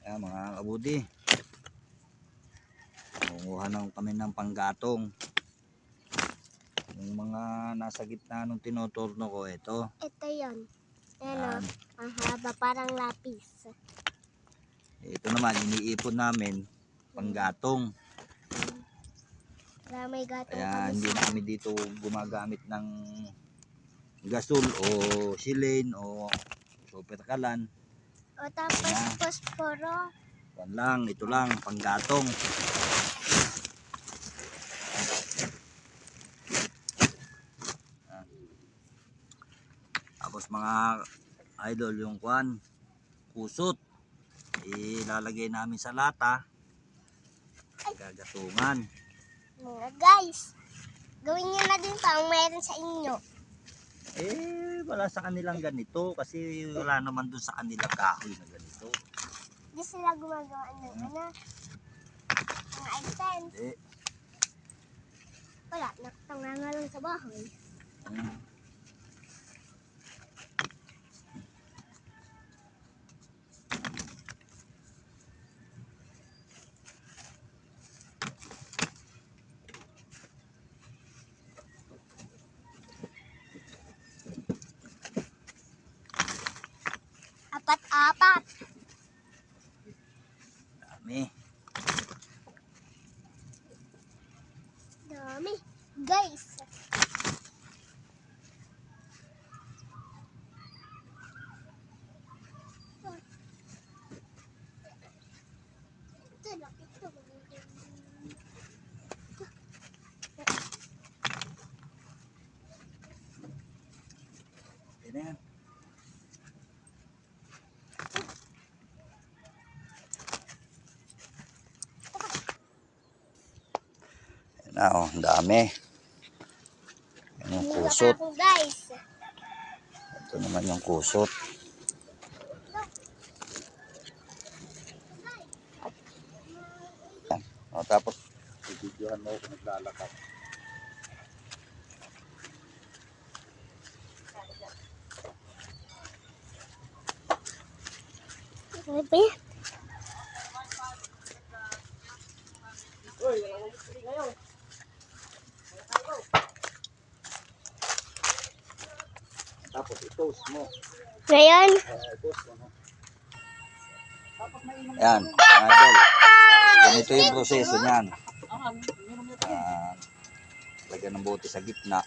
Ayan mga kabudi, kumuha na kami ng panggatong. Yung mga nasa gitna nung tinuturno ko, ito yun. Ayan. Ang haba, parang lapis. Ito naman iniipon namin panggatong. May gatong Kaya kami hindi na kami dito gumagamit ng gasol o silane o super kalan. O tapos posporo. Yan lang, ito lang panggatong. Tapos mga idol, yung kusot ilalagay namin sa lata, gagatungan. Mga guys, gawin nyo na din pa ang meron sa inyo. Wala sa kanilang ganito kasi wala naman dun sa kanilang kahoy na ganito. Hindi sila gumagawa ng mga items. Wala, nakatanga lang sa bahay. Apat-apat. Dami. Guys. Ito lang. Ito. Ayan. Ang dami. Yan yung kusot. Guys. Ito naman yung kusot. Yan. Tapos i-videohan mo kung naglalakad. Ano ba yan? Tapos i-toast mo. Ngayon? Yan, mga idol. Ganito yung proseso niyan. Lagyan ng bote sa gitna.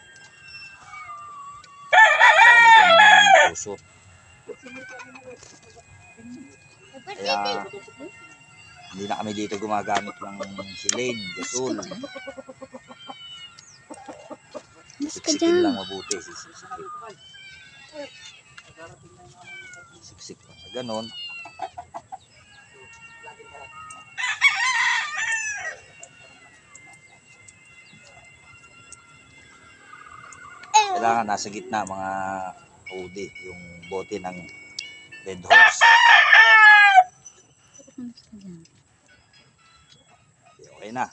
Lagyan ng kusot. Kaya hindi na kami dito gumagamit ng silane, gasol. Siksikin lang mabuti. Siksik lang sa ganon. Kailangan nasa gitna mga udi yung bote ng red horse. Okay na.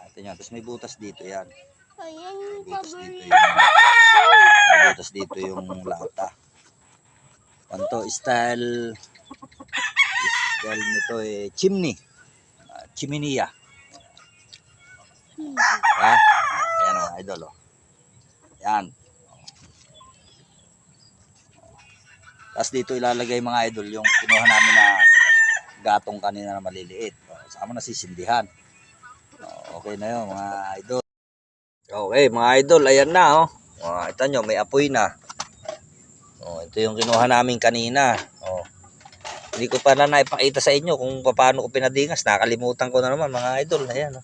Ito nyo. Tapos may butas dito yan. May butas dito yung lata. Kanto style nito chimney. Chimney. Ayan o, idol o. Yan. Tapos dito ilalagay mga idol yung kinuha namin na gatong kanina na maliliit. Saka mo nasisindihan. Okay na yun mga idol. Okay mga idol, ayan na ito nyo, may apoy na. Ito yung kinuha namin kanina. Hindi ko pa na naipakita sa inyo kung paano ko pinadingas. Nakalimutan ko na naman mga idol. Ayan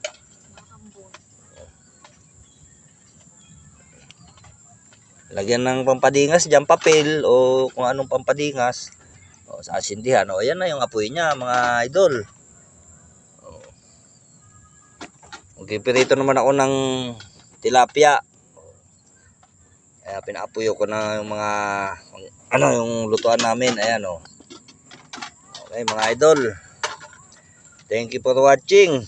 Lagyan ng pampadingas dyan, papel o kung anong pampadingas. Sa asindihan. Ayan na yung apoy niya mga idol. Okay, pirito naman ako ng tilapia. Kaya pinaapuyo ko na yung mga yung lutuan namin. Ayan Okay mga idol. Thank you for watching.